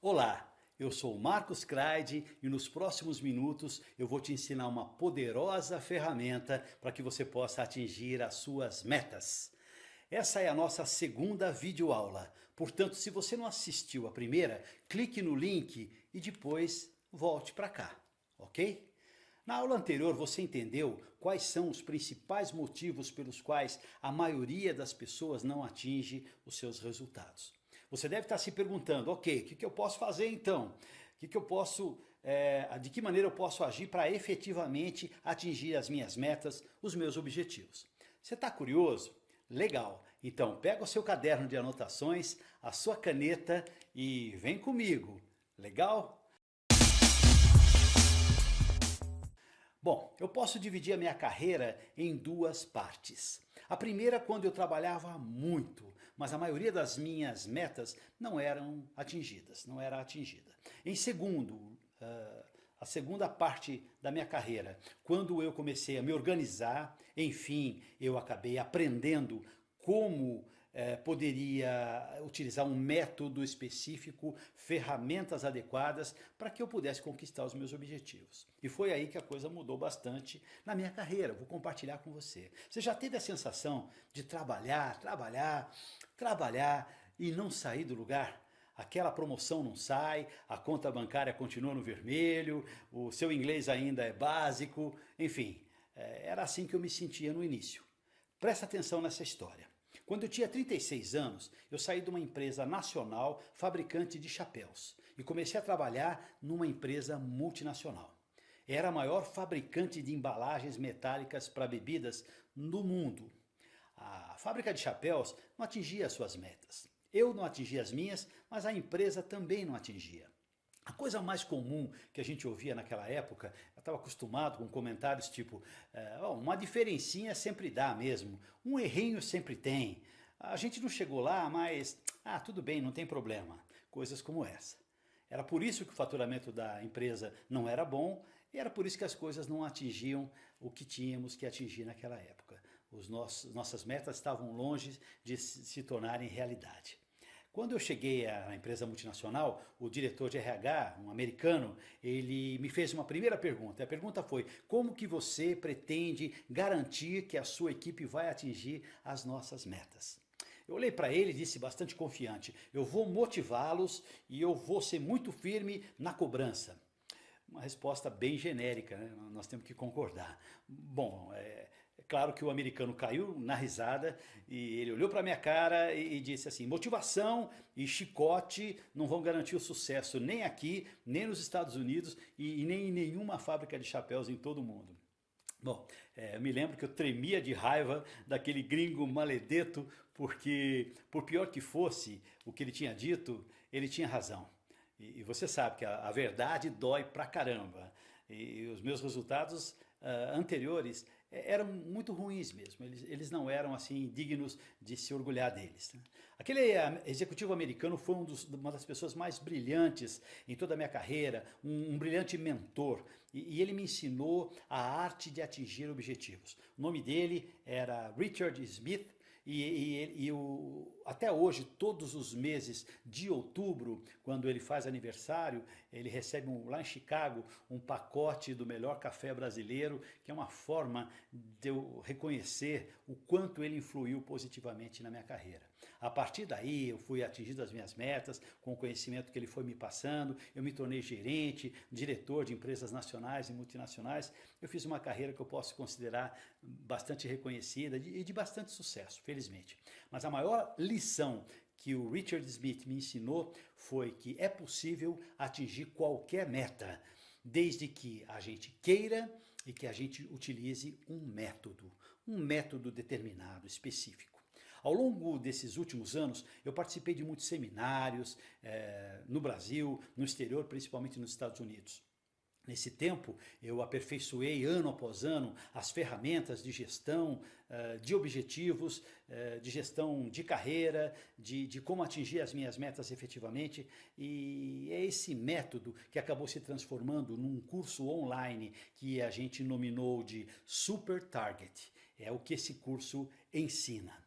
Olá, eu sou o Marcos Craide e nos próximos minutos eu vou te ensinar uma poderosa ferramenta para que você possa atingir as suas metas. Essa é a nossa segunda videoaula, portanto, se você não assistiu a primeira, clique no link e depois volte para cá, ok? Na aula anterior você entendeu quais são os principais motivos pelos quais a maioria das pessoas não atinge os seus resultados. Você deve estar se perguntando, ok, o que eu posso fazer então? De que maneira eu posso agir para efetivamente atingir as minhas metas, os meus objetivos? Você está curioso? Legal! Então pega o seu caderno de anotações, a sua caneta e vem comigo. Legal? Bom, eu posso dividir a minha carreira em duas partes. A primeira quando eu trabalhava muito, mas a maioria das minhas metas não eram atingidas, não era atingida. Em segundo, a segunda parte da minha carreira, quando eu comecei a me organizar, enfim, eu acabei aprendendo como poderia utilizar um método específico, ferramentas adequadas para que eu pudesse conquistar os meus objetivos. E foi aí que a coisa mudou bastante na minha carreira, vou compartilhar com você. Você já teve a sensação de trabalhar e não sair do lugar? Aquela promoção não sai, a conta bancária continua no vermelho, o seu inglês ainda é básico, enfim, era assim que eu me sentia no início. Presta atenção nessa história. Quando eu tinha 36 anos, eu saí de uma empresa nacional fabricante de chapéus e comecei a trabalhar numa empresa multinacional. Era a maior fabricante de embalagens metálicas para bebidas no mundo. A fábrica de chapéus não atingia as suas metas. Eu não atingia as minhas, mas a empresa também não atingia. A coisa mais comum que a gente ouvia naquela época, eu estava acostumado com comentários tipo, uma diferencinha sempre dá mesmo, um errinho sempre tem, a gente não chegou lá, mas tudo bem, não tem problema, coisas como essa. Era por isso que o faturamento da empresa não era bom e era por isso que as coisas não atingiam o que tínhamos que atingir naquela época. Nossas metas estavam longe de se tornarem realidade. Quando eu cheguei à empresa multinacional, o diretor de RH, um americano, ele me fez uma primeira pergunta. A pergunta foi, como que você pretende garantir que a sua equipe vai atingir as nossas metas? Eu olhei para ele e disse bastante confiante, eu vou motivá-los e eu vou ser muito firme na cobrança. Uma resposta bem genérica, né? Nós temos que concordar. Bom, é claro que o americano caiu na risada e ele olhou para a minha cara e disse assim, motivação e chicote não vão garantir o sucesso nem aqui, nem nos Estados Unidos e nem em nenhuma fábrica de chapéus em todo o mundo. Bom, eu me lembro que eu tremia de raiva daquele gringo maledeto porque, por pior que fosse o que ele tinha dito, ele tinha razão. E você sabe que a verdade dói pra caramba. E os meus resultados anteriores eram muito ruins mesmo. Eles não eram assim dignos de se orgulhar deles. Aquele executivo americano foi uma das pessoas mais brilhantes em toda a minha carreira, um brilhante mentor. E ele me ensinou a arte de atingir objetivos. O nome dele era Richard Smith. Até hoje, todos os meses de outubro, quando ele faz aniversário, ele recebe lá em Chicago um pacote do melhor café brasileiro, que é uma forma de eu reconhecer o quanto ele influiu positivamente na minha carreira. A partir daí eu fui atingindo as minhas metas, com o conhecimento que ele foi me passando, eu me tornei gerente, diretor de empresas nacionais e multinacionais, eu fiz uma carreira que eu posso considerar bastante reconhecida e de bastante sucesso, felizmente. Mas a maior lição que o Richard Smith me ensinou foi que é possível atingir qualquer meta, desde que a gente queira e que a gente utilize um método determinado, específico. Ao longo desses últimos anos, eu participei de muitos seminários no Brasil, no exterior, principalmente nos Estados Unidos. Nesse tempo, eu aperfeiçoei ano após ano as ferramentas de gestão, de objetivos, de gestão de carreira, de como atingir as minhas metas efetivamente. E é esse método que acabou se transformando num curso online que a gente nominou de Super Target. É o que esse curso ensina.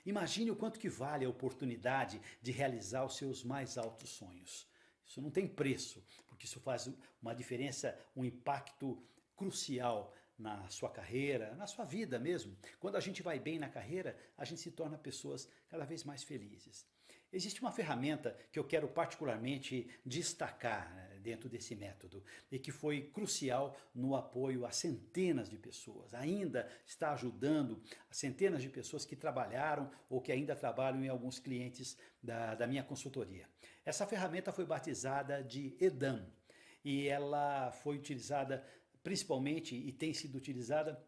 Imagine o quanto que vale a oportunidade de realizar os seus mais altos sonhos. Isso não tem preço, porque isso faz uma diferença, um impacto crucial na sua carreira, na sua vida mesmo. Quando a gente vai bem na carreira, a gente se torna pessoas cada vez mais felizes. Existe uma ferramenta que eu quero particularmente destacar, né, dentro desse método e que foi crucial no apoio a centenas de pessoas. Ainda está ajudando centenas de pessoas que trabalharam ou que ainda trabalham em alguns clientes da minha consultoria. Essa ferramenta foi batizada de EDAM e ela foi utilizada principalmente e tem sido utilizada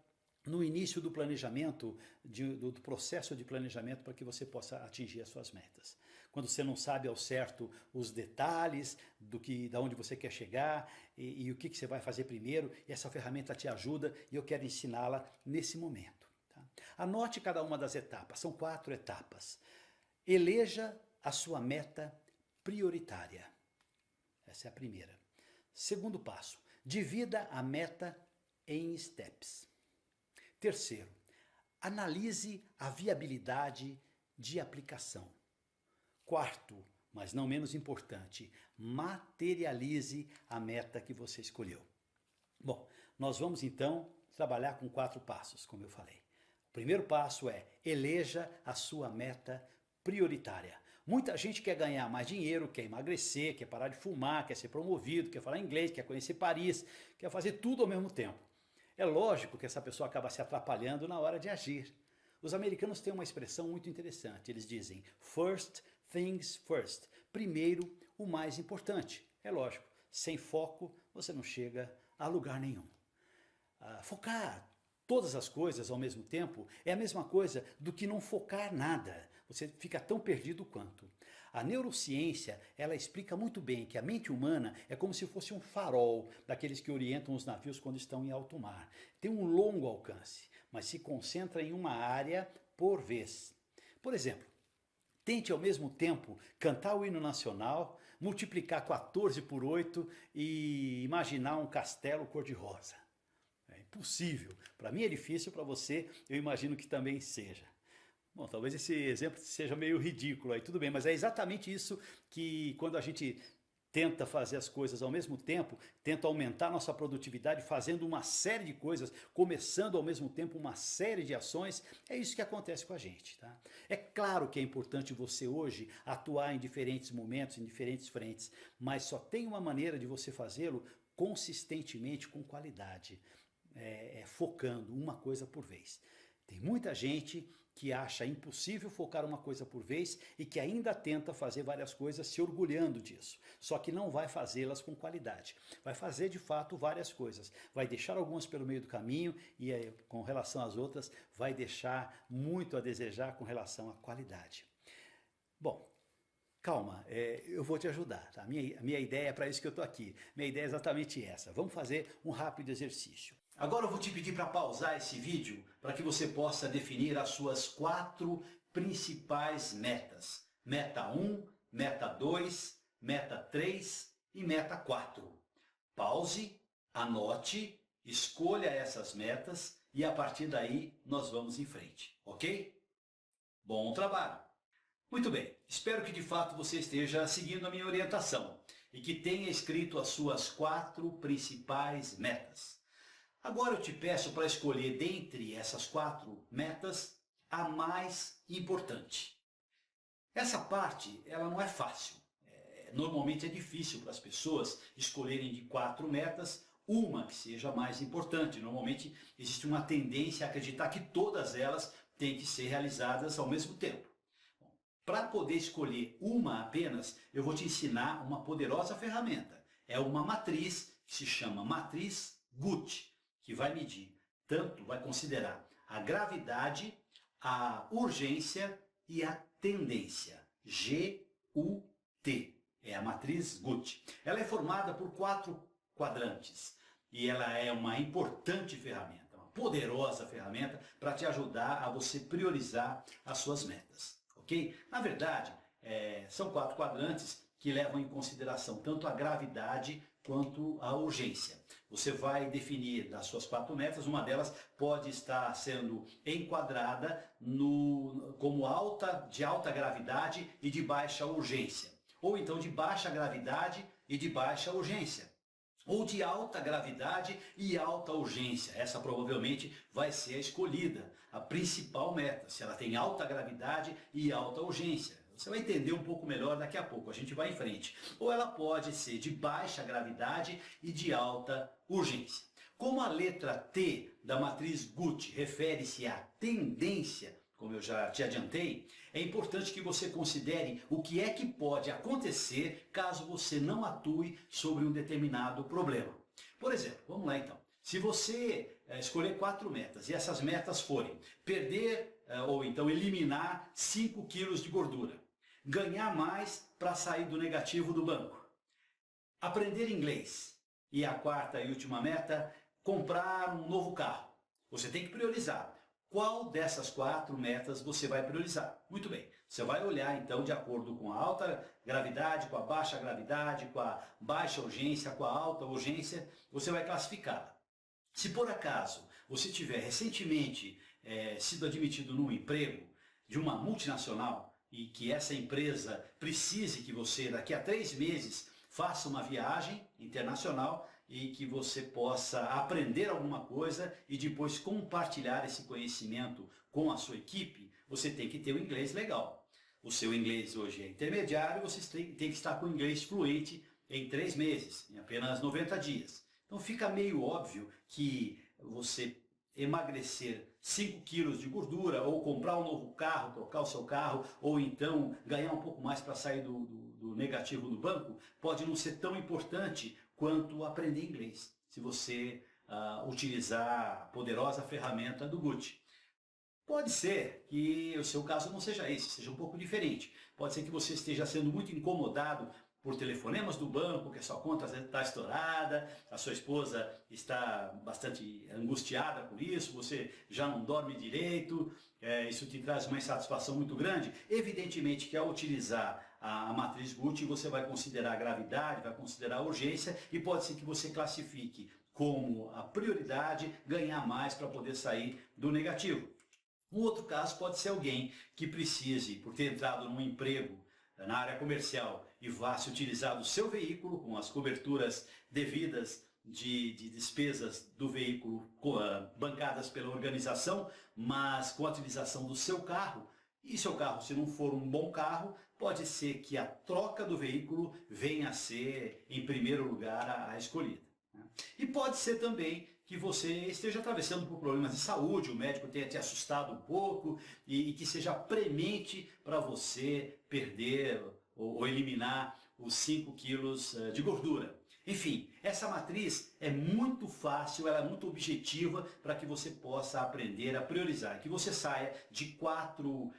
no início do planejamento, do processo de planejamento para que você possa atingir as suas metas. Quando você não sabe ao certo os detalhes da onde você quer chegar e o que você vai fazer primeiro, essa ferramenta te ajuda e eu quero ensiná-la nesse momento. Tá? Anote cada uma das etapas, são 4 etapas. Eleja a sua meta prioritária. Essa é a primeira. Segundo passo, divida a meta em steps. Terceiro, analise a viabilidade de aplicação. Quarto, mas não menos importante, materialize a meta que você escolheu. Bom, nós vamos então trabalhar com 4 passos, como eu falei. O primeiro passo é eleja a sua meta prioritária. Muita gente quer ganhar mais dinheiro, quer emagrecer, quer parar de fumar, quer ser promovido, quer falar inglês, quer conhecer Paris, quer fazer tudo ao mesmo tempo. É lógico que essa pessoa acaba se atrapalhando na hora de agir. Os americanos têm uma expressão muito interessante. Eles dizem first things first. Primeiro, o mais importante. É lógico, sem foco você não chega a lugar nenhum. Focar todas as coisas ao mesmo tempo é a mesma coisa do que não focar nada. Você fica tão perdido quanto. A neurociência, ela explica muito bem que a mente humana é como se fosse um farol daqueles que orientam os navios quando estão em alto mar. Tem um longo alcance, mas se concentra em uma área por vez. Por exemplo, tente ao mesmo tempo cantar o hino nacional, multiplicar 14 por 8 e imaginar um castelo cor-de-rosa. É impossível. Para mim é difícil, para você eu imagino que também seja. Bom, talvez esse exemplo seja meio ridículo aí, tudo bem, mas é exatamente isso que quando a gente tenta fazer as coisas ao mesmo tempo, tenta aumentar nossa produtividade fazendo uma série de coisas, começando ao mesmo tempo uma série de ações, é isso que acontece com a gente. Tá? É claro que é importante você hoje atuar em diferentes momentos, em diferentes frentes, mas só tem uma maneira de você fazê-lo consistentemente, com qualidade, focando uma coisa por vez. Tem muita gente que acha impossível focar uma coisa por vez e que ainda tenta fazer várias coisas se orgulhando disso. Só que não vai fazê-las com qualidade. Vai fazer de fato várias coisas. Vai deixar algumas pelo meio do caminho e com relação às outras vai deixar muito a desejar com relação à qualidade. Bom, calma, eu vou te ajudar. Tá? A minha ideia é para isso que eu estou aqui. Minha ideia é exatamente essa. Vamos fazer um rápido exercício. Agora eu vou te pedir para pausar esse vídeo para que você possa definir as suas 4 principais metas. Meta 1, meta 2, meta 3 e meta 4. Pause, anote, escolha essas metas e a partir daí nós vamos em frente, ok? Bom trabalho! Muito bem, espero que de fato você esteja seguindo a minha orientação e que tenha escrito as suas 4 principais metas. Agora eu te peço para escolher dentre essas 4 metas a mais importante. Essa parte ela não é fácil. Normalmente é difícil para as pessoas escolherem de 4 metas uma que seja mais importante. Normalmente existe uma tendência a acreditar que todas elas têm que ser realizadas ao mesmo tempo. Para poder escolher uma apenas, eu vou te ensinar uma poderosa ferramenta. É uma matriz que se chama matriz Gutt, que vai medir, vai considerar a gravidade, a urgência e a tendência. G-U-T. É a matriz Gutt. Ela é formada por 4 quadrantes e ela é uma importante ferramenta, uma poderosa ferramenta para te ajudar a você priorizar as suas metas. Okay? Na verdade, são 4 quadrantes que levam em consideração tanto a gravidade quanto a urgência. Você vai definir das suas 4 metas, uma delas pode estar sendo enquadrada como de alta gravidade e de baixa urgência. ou então de baixa gravidade e de baixa urgência, ou de alta gravidade e alta urgência. Essa provavelmente vai ser a escolhida, a principal meta, se ela tem alta gravidade e alta urgência. Você vai entender um pouco melhor daqui a pouco, a gente vai em frente. Ou ela pode ser de baixa gravidade e de alta urgência. Como a letra T da matriz Gucci refere-se à tendência, como eu já te adiantei, é importante que você considere o que é que pode acontecer caso você não atue sobre um determinado problema. Por exemplo, vamos lá então. Se você escolher 4 metas e essas metas forem perder ou então eliminar 5 quilos de gordura, ganhar mais para sair do negativo do banco, aprender inglês e a quarta e última meta, comprar um novo carro. Você tem que priorizar. Qual dessas 4 metas você vai priorizar? Muito bem, você vai olhar então de acordo com a alta gravidade, com a baixa gravidade, com a baixa urgência, com a alta urgência, você vai classificá-la. Se por acaso você tiver recentemente sido admitido num emprego de uma multinacional e que essa empresa precise que você daqui a 3 meses faça uma viagem internacional, e que você possa aprender alguma coisa e depois compartilhar esse conhecimento com a sua equipe, você tem que ter o inglês legal. O seu inglês hoje é intermediário, você tem que estar com o inglês fluente em 3 meses, em apenas 90 dias. Então fica meio óbvio que você emagrecer 5 quilos de gordura, ou comprar um novo carro, trocar o seu carro, ou então ganhar um pouco mais para sair do negativo do banco, pode não ser tão importante quanto aprender inglês, se você utilizar a poderosa ferramenta do Gucci. Pode ser que o seu caso não seja esse, seja um pouco diferente. Pode ser que você esteja sendo muito incomodado por telefonemas do banco, que a sua conta está estourada, a sua esposa está bastante angustiada por isso, você já não dorme direito, isso te traz uma insatisfação muito grande. Evidentemente que ao utilizar a matriz Gucci você vai considerar a gravidade, vai considerar a urgência e pode ser que você classifique como a prioridade ganhar mais para poder sair do negativo. Um outro caso pode ser alguém que precise, por ter entrado num emprego na área comercial e vá se utilizar do seu veículo com as coberturas devidas de despesas do veículo bancadas pela organização, mas com a utilização do seu carro. E seu carro, se não for um bom carro, pode ser que a troca do veículo venha a ser, em primeiro lugar, a escolhida. E pode ser também que você esteja atravessando por problemas de saúde, o médico tenha te assustado um pouco e que seja premente para você perder ou eliminar os 5 quilos de gordura. Enfim, essa matriz é muito fácil, ela é muito objetiva para que você possa aprender a priorizar, que você saia de 4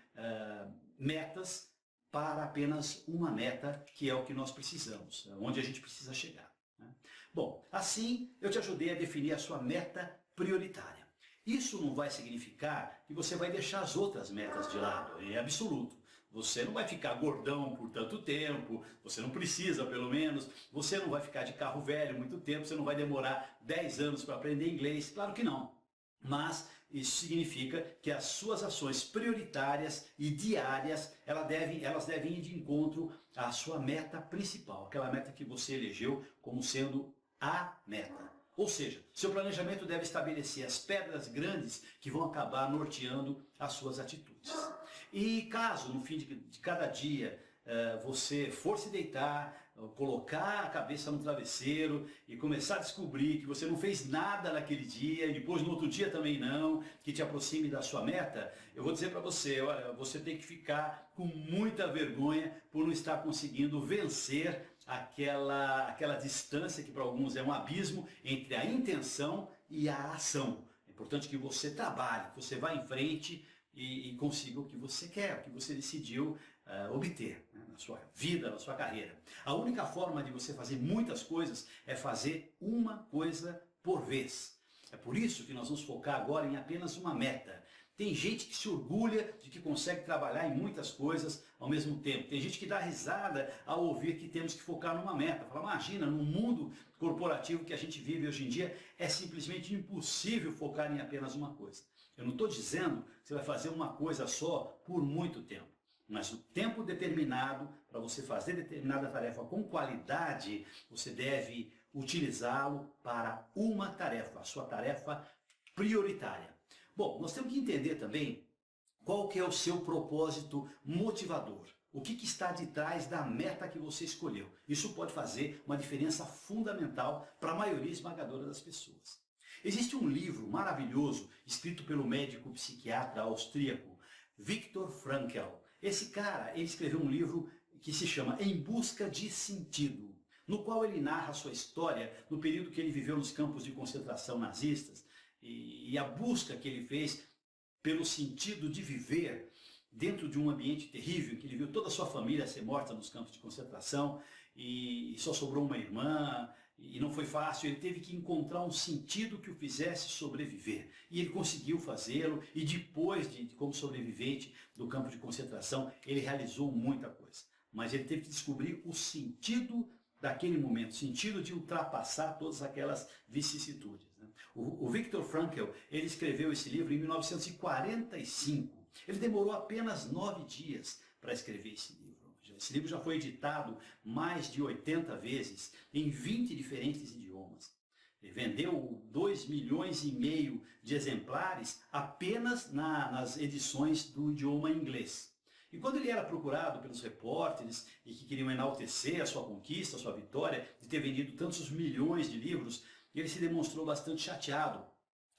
metas para apenas uma meta, que é o que nós precisamos, onde a gente precisa chegar. Bom, assim eu te ajudei a definir a sua meta prioritária. Isso não vai significar que você vai deixar as outras metas de lado, em absoluto. Você não vai ficar gordão por tanto tempo, você não precisa pelo menos, você não vai ficar de carro velho muito tempo, você não vai demorar 10 anos para aprender inglês, claro que não. Mas isso significa que as suas ações prioritárias e diárias, elas devem ir de encontro à sua meta principal, aquela meta que você elegeu como sendo a meta. Ou seja, seu planejamento deve estabelecer as pedras grandes que vão acabar norteando as suas atitudes. E caso no fim de cada dia você for se deitar, colocar a cabeça no travesseiro e começar a descobrir que você não fez nada naquele dia e depois no outro dia também não, que te aproxime da sua meta, eu vou dizer para você, olha, você tem que ficar com muita vergonha por não estar conseguindo vencer aquela distância que para alguns é um abismo entre a intenção e a ação. É importante que você trabalhe, que você vá em frente e consiga o que você quer, o que você decidiu obter, né, na sua vida, na sua carreira. A única forma de você fazer muitas coisas é fazer uma coisa por vez. É por isso que nós vamos focar agora em apenas uma meta. Tem gente que se orgulha de que consegue trabalhar em muitas coisas ao mesmo tempo. Tem gente que dá risada ao ouvir que temos que focar numa meta. Fala, imagina, no mundo corporativo que a gente vive hoje em dia, é simplesmente impossível focar em apenas uma coisa. Eu não estou dizendo que você vai fazer uma coisa só por muito tempo. mas o tempo determinado para você fazer determinada tarefa com qualidade, você deve utilizá-lo para uma tarefa, a sua tarefa prioritária. Bom, nós temos que entender também qual que é o seu propósito motivador. O que está de trás da meta que você escolheu? Isso pode fazer uma diferença fundamental para a maioria esmagadora das pessoas. Existe um livro maravilhoso escrito pelo médico psiquiatra austríaco Viktor Frankl. Esse cara, ele escreveu um livro que se chama Em Busca de Sentido, no qual ele narra a sua história no período que ele viveu nos campos de concentração nazistas e a busca que ele fez pelo sentido de viver dentro de um ambiente terrível, que ele viu toda a sua família ser morta nos campos de concentração e só sobrou uma irmã, e não foi fácil, ele teve que encontrar um sentido que o fizesse sobreviver. E ele conseguiu fazê-lo, e depois como sobrevivente do campo de concentração, ele realizou muita coisa. Mas ele teve que descobrir o sentido daquele momento, o sentido de ultrapassar todas aquelas vicissitudes. O Viktor Frankl, ele escreveu esse livro em 1945. Ele demorou apenas 9 dias para escrever esse livro. Esse livro já foi editado mais de 80 vezes, em 20 diferentes idiomas. Ele vendeu 2,5 milhões de exemplares apenas nas edições do idioma inglês. E quando ele era procurado pelos repórteres e que queriam enaltecer a sua conquista, a sua vitória, de ter vendido tantos milhões de livros, ele se demonstrou bastante chateado.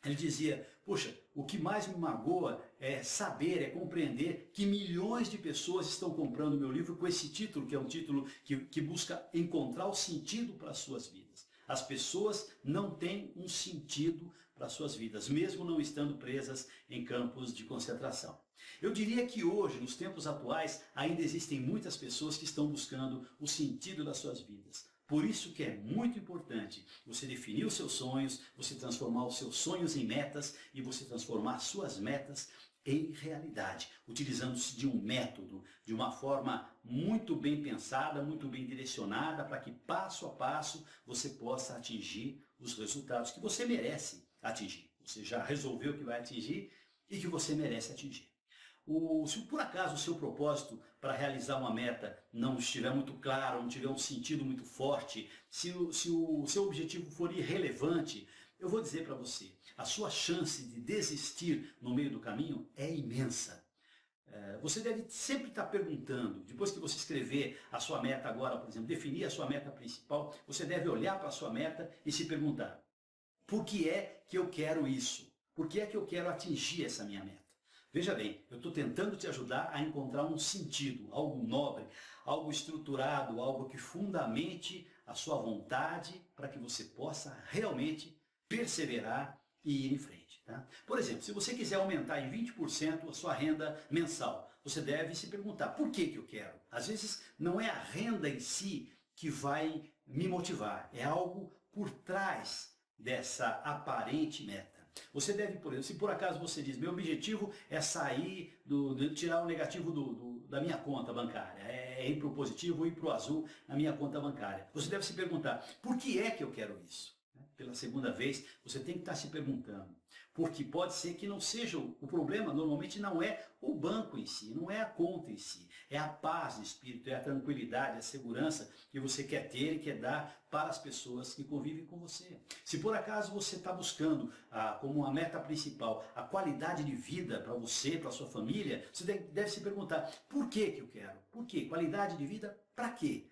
Ele dizia, poxa, o que mais me magoa é saber, é compreender que milhões de pessoas estão comprando meu livro com esse título, que é um título que busca encontrar o sentido para as suas vidas. As pessoas não têm um sentido para as suas vidas, mesmo não estando presas em campos de concentração. Eu diria que hoje, nos tempos atuais, ainda existem muitas pessoas que estão buscando o sentido das suas vidas. Por isso que é muito importante você definir os seus sonhos, você transformar os seus sonhos em metas e você transformar suas metas em realidade, utilizando-se de um método, de uma forma muito bem pensada, muito bem direcionada, para que passo a passo você possa atingir os resultados que você merece atingir. Você já resolveu que vai atingir e que você merece atingir. Se por acaso o seu propósito para realizar uma meta não estiver muito claro, não tiver um sentido muito forte, se o seu objetivo for irrelevante, eu vou dizer para você, a sua chance de desistir no meio do caminho é imensa. Você deve sempre estar perguntando, depois que você escrever a sua meta agora, por exemplo, definir a sua meta principal, você deve olhar para a sua meta e se perguntar, por que é que eu quero isso? Por que é que eu quero atingir essa minha meta? Veja bem, eu estou tentando te ajudar a encontrar um sentido, algo nobre, algo estruturado, algo que fundamente a sua vontade para que você possa realmente perseverar e ir em frente. Tá? Por exemplo, se você quiser aumentar em 20% a sua renda mensal, você deve se perguntar, por que eu quero? Às vezes não é a renda em si que vai me motivar, é algo por trás dessa aparente meta. Você deve, por exemplo, se por acaso você diz, meu objetivo é sair, tirar o negativo da minha conta bancária, é ir para o positivo ou ir para o azul na minha conta bancária. Você deve se perguntar, por que é que eu quero isso? Pela segunda vez, você tem que estar se perguntando. Porque pode ser que não seja o problema, normalmente não é o banco em si, não é a conta em si. É a paz de espírito, é a tranquilidade, a segurança que você quer ter e quer dar para as pessoas que convivem com você. Se por acaso você está buscando como uma meta principal a qualidade de vida para você, para a sua família, você deve se perguntar, por que eu quero? Por quê? Qualidade de vida para quê?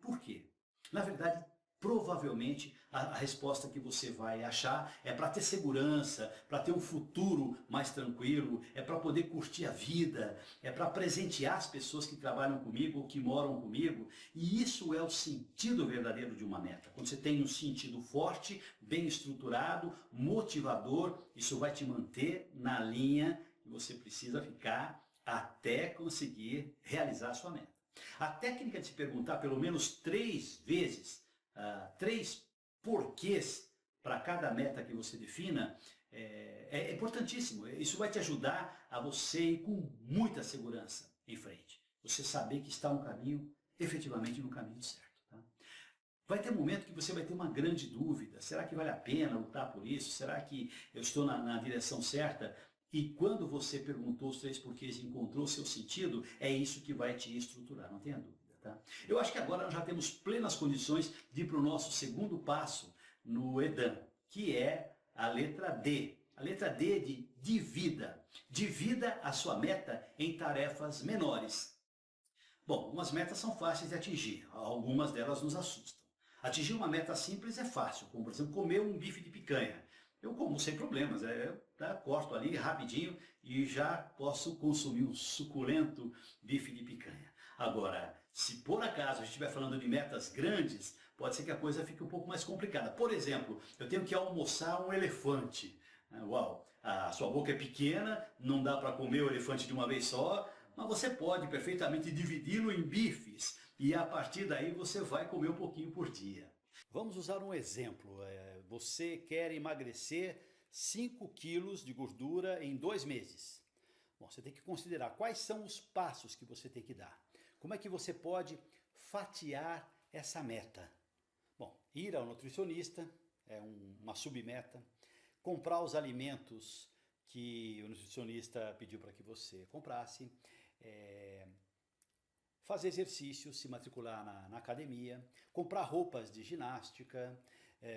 Por quê? Na verdade, provavelmente a resposta que você vai achar é para ter segurança, para ter um futuro mais tranquilo, é para poder curtir a vida, é para presentear as pessoas que trabalham comigo ou que moram comigo. E isso é o sentido verdadeiro de uma meta. Quando você tem um sentido forte, bem estruturado, motivador, isso vai te manter na linha que você precisa ficar até conseguir realizar a sua meta. A técnica de se perguntar pelo menos 3 vezes 3 porquês para cada meta que você defina é importantíssimo. Isso vai te ajudar a você ir com muita segurança em frente. Você saber que está no caminho, efetivamente no caminho certo. Tá? Vai ter um momento que você vai ter uma grande dúvida. Será que vale a pena lutar por isso? Será que eu estou na direção certa? E quando você perguntou os três porquês e encontrou seu sentido, é isso que vai te estruturar, não tenha dúvida, tá? Eu acho que agora nós já temos plenas condições de ir para o nosso segundo passo no EDAM, que é a letra D. A letra D de divida. Divida a sua meta em tarefas menores. Bom, umas metas são fáceis de atingir, algumas delas nos assustam. Atingir uma meta simples é fácil, como por exemplo comer um bife de picanha. Eu como sem problemas, corto ali rapidinho e já posso consumir um suculento bife de picanha. Agora, se por acaso a gente estiver falando de metas grandes, pode ser que a coisa fique um pouco mais complicada. Por exemplo, eu tenho que almoçar um elefante. Uau, a sua boca é pequena, não dá para comer o elefante de uma vez só, mas você pode perfeitamente dividi-lo em bifes e a partir daí você vai comer um pouquinho por dia. Vamos usar um exemplo. Você quer emagrecer 5 quilos de gordura em 2 meses. Bom, você tem que considerar quais são os passos que você tem que dar. Como é que você pode fatiar essa meta? Bom, ir ao nutricionista é uma submeta. Comprar os alimentos que o nutricionista pediu para que você comprasse. Fazer exercício, se matricular na academia, comprar roupas de ginástica,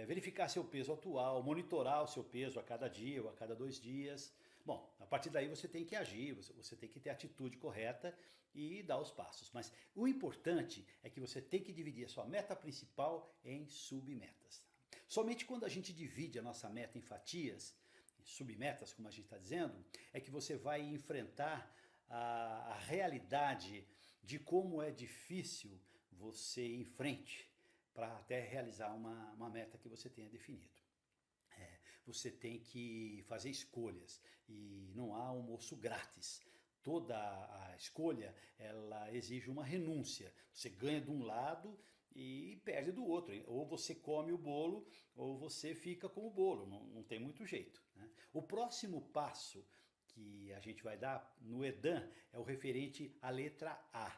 verificar seu peso atual, monitorar o seu peso a cada dia ou a cada 2 dias. Bom, a partir daí você tem que agir, você tem que ter a atitude correta e dar os passos. Mas o importante é que você tem que dividir a sua meta principal em submetas. Somente quando a gente divide a nossa meta em fatias, em submetas, como a gente está dizendo, é que você vai enfrentar a realidade de como é difícil você ir em frente para até realizar uma meta que você tenha definido. Você tem que fazer escolhas e não há almoço grátis. Toda a escolha, ela exige uma renúncia. Você ganha de um lado e perde do outro. Ou você come o bolo ou você fica com o bolo. Não tem muito jeito, né? O próximo passo que a gente vai dar no EDAM é o referente à letra A,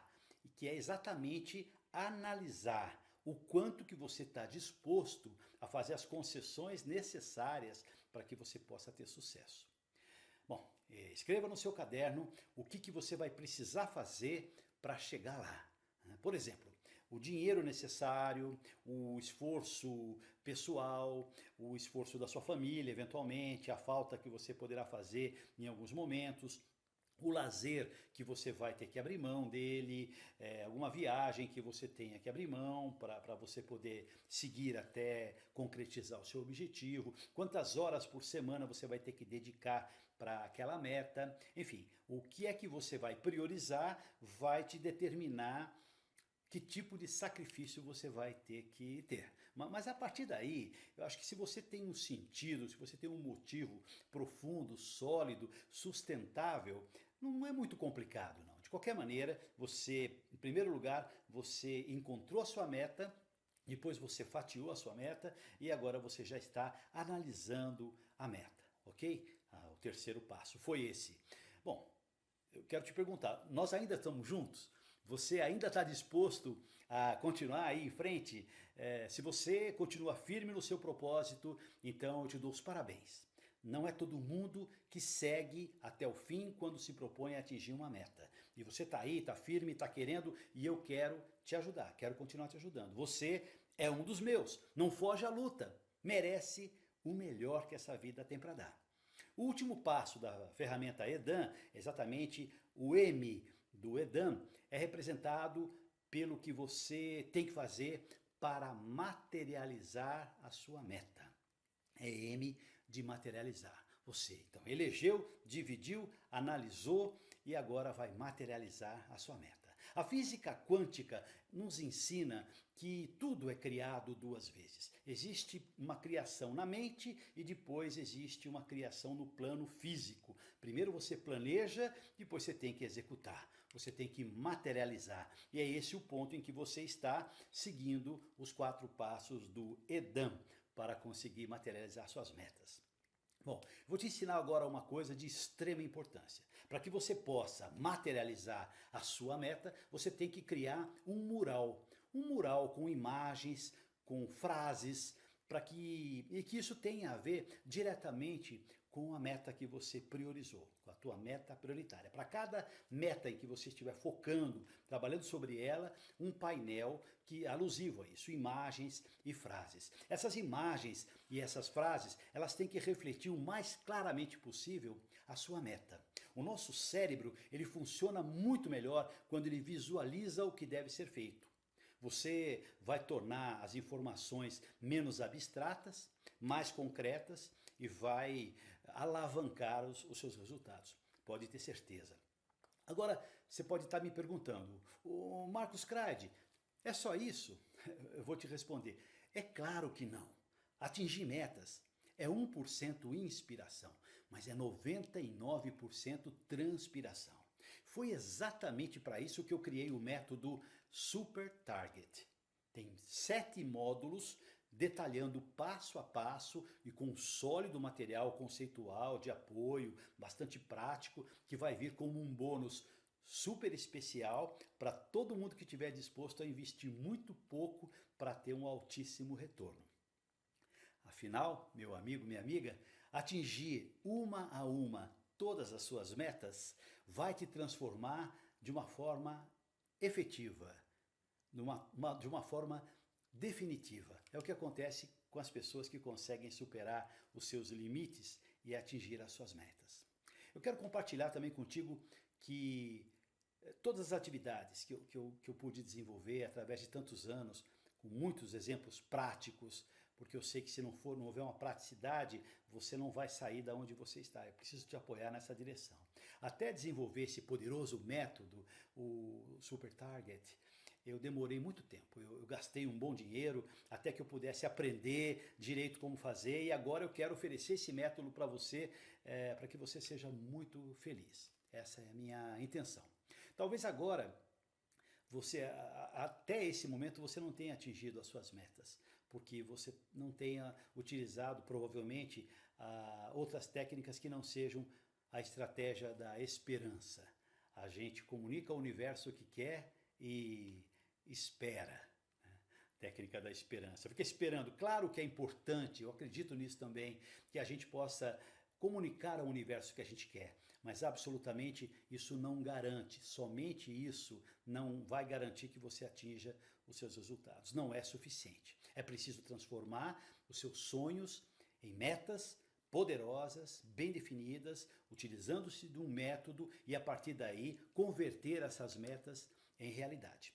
que é exatamente analisar o quanto que você está disposto a fazer as concessões necessárias para que você possa ter sucesso. Bom, escreva no seu caderno o que você vai precisar fazer para chegar lá. Por exemplo, o dinheiro necessário, o esforço pessoal, o esforço da sua família, eventualmente, a falta que você poderá fazer em alguns momentos, o lazer que você vai ter que abrir mão dele, alguma viagem que você tenha que abrir mão para você poder seguir até concretizar o seu objetivo, quantas horas por semana você vai ter que dedicar para aquela meta, enfim, o que é que você vai priorizar vai te determinar que tipo de sacrifício você vai ter que ter. Mas a partir daí, eu acho que se você tem um sentido, se você tem um motivo profundo, sólido, sustentável, não é muito complicado, não. De qualquer maneira, você, em primeiro lugar, você encontrou a sua meta, depois você fatiou a sua meta e agora você já está analisando a meta, ok? O terceiro passo foi esse. Bom, eu quero te perguntar, nós ainda estamos juntos? Você ainda está disposto a continuar aí em frente? Se você continua firme no seu propósito, então eu te dou os parabéns. Não é todo mundo que segue até o fim quando se propõe a atingir uma meta. E você está aí, está firme, está querendo e eu quero te ajudar, quero continuar te ajudando. Você é um dos meus, não foge à luta, merece o melhor que essa vida tem para dar. O último passo da ferramenta EDAM, exatamente o M do EDAM, é representado pelo que você tem que fazer para materializar a sua meta. É M de materializar. Você então elegeu, dividiu, analisou e agora vai materializar a sua meta. A física quântica nos ensina que tudo é criado 2 vezes. Existe uma criação na mente e depois existe uma criação no plano físico. Primeiro você planeja, depois você tem que executar. Você tem que materializar. E é esse o ponto em que você está seguindo os 4 passos do EDAM para conseguir materializar suas metas. Bom, vou te ensinar agora uma coisa de extrema importância. Para que você possa materializar a sua meta, você tem que criar um mural. Um mural com imagens, com frases, e que isso tenha a ver diretamente com a meta que você priorizou, com a tua meta prioritária. Para cada meta em que você estiver focando, trabalhando sobre ela, um painel que é alusivo a isso, imagens e frases. Essas imagens e essas frases, elas têm que refletir o mais claramente possível a sua meta. O nosso cérebro, ele funciona muito melhor quando ele visualiza o que deve ser feito. Você vai tornar as informações menos abstratas, mais concretas e vai alavancar os seus resultados. Pode ter certeza. Agora, você pode estar me perguntando, o Marcos Crade, é só isso? Eu vou te responder, é claro que não. Atingir metas é 1% inspiração, mas é 99% transpiração. Foi exatamente para isso que eu criei o método Super Target. Tem 7 módulos detalhando passo a passo e com um sólido material conceitual de apoio, bastante prático, que vai vir como um bônus super especial para todo mundo que estiver disposto a investir muito pouco para ter um altíssimo retorno. Afinal, meu amigo, minha amiga, atingir uma a uma todas as suas metas vai te transformar de uma forma efetiva, de uma forma definitiva. É o que acontece com as pessoas que conseguem superar os seus limites e atingir as suas metas. Eu quero compartilhar também contigo que todas as atividades que eu pude desenvolver através de tantos anos, com muitos exemplos práticos, porque eu sei que se não houver uma praticidade, você não vai sair da onde você está. Eu preciso te apoiar nessa direção. Até desenvolver esse poderoso método, o Super Target, eu demorei muito tempo. Eu gastei um bom dinheiro até que eu pudesse aprender direito como fazer, e agora eu quero oferecer esse método para você, para que você seja muito feliz. Essa é a minha intenção. Talvez agora até esse momento você não tenha atingido as suas metas, porque você não tenha utilizado provavelmente outras técnicas que não sejam a estratégia da esperança. A gente comunica ao universo o que quer e espera. Técnica da esperança. Fica esperando. Claro que é importante, eu acredito nisso também, que a gente possa comunicar ao universo o que a gente quer, mas absolutamente isso não garante, somente isso não vai garantir que você atinja os seus resultados. Não é suficiente. É preciso transformar os seus sonhos em metas poderosas, bem definidas, utilizando-se de um método e a partir daí converter essas metas em realidade.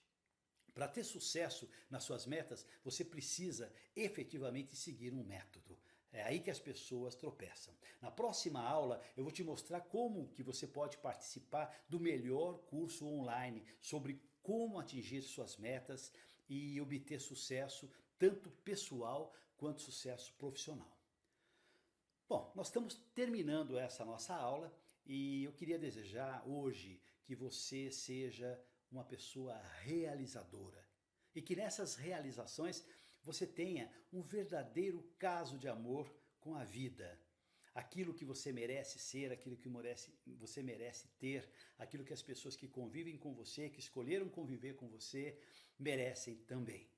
Para ter sucesso nas suas metas, você precisa efetivamente seguir um método. É aí que as pessoas tropeçam. Na próxima aula eu vou te mostrar como que você pode participar do melhor curso online sobre como atingir suas metas e obter sucesso tanto pessoal quanto sucesso profissional. Bom, nós estamos terminando essa nossa aula e eu queria desejar hoje que você seja uma pessoa realizadora e que nessas realizações você tenha um verdadeiro caso de amor com a vida. Aquilo que você merece ser, aquilo que você merece ter, aquilo que as pessoas que convivem com você, que escolheram conviver com você, merecem também.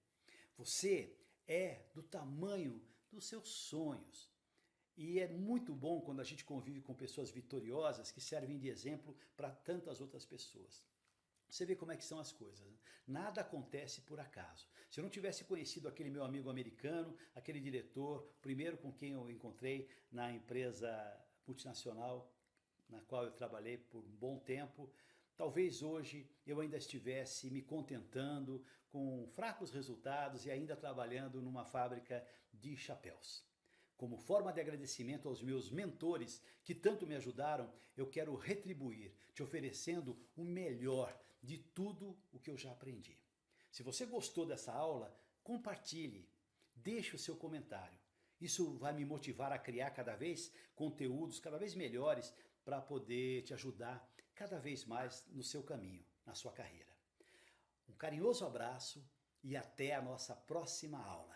Você é do tamanho dos seus sonhos. E é muito bom quando a gente convive com pessoas vitoriosas que servem de exemplo para tantas outras pessoas. Você vê como é que são as coisas, né? Nada acontece por acaso. Se eu não tivesse conhecido aquele meu amigo americano, aquele diretor, primeiro com quem eu encontrei na empresa multinacional na qual eu trabalhei por um bom tempo, talvez hoje eu ainda estivesse me contentando com fracos resultados e ainda trabalhando numa fábrica de chapéus. Como forma de agradecimento aos meus mentores que tanto me ajudaram, eu quero retribuir, te oferecendo o melhor de tudo o que eu já aprendi. Se você gostou dessa aula, compartilhe, deixe o seu comentário. Isso vai me motivar a criar cada vez conteúdos cada vez melhores para poder te ajudar cada vez mais no seu caminho, na sua carreira. Um carinhoso abraço e até a nossa próxima aula.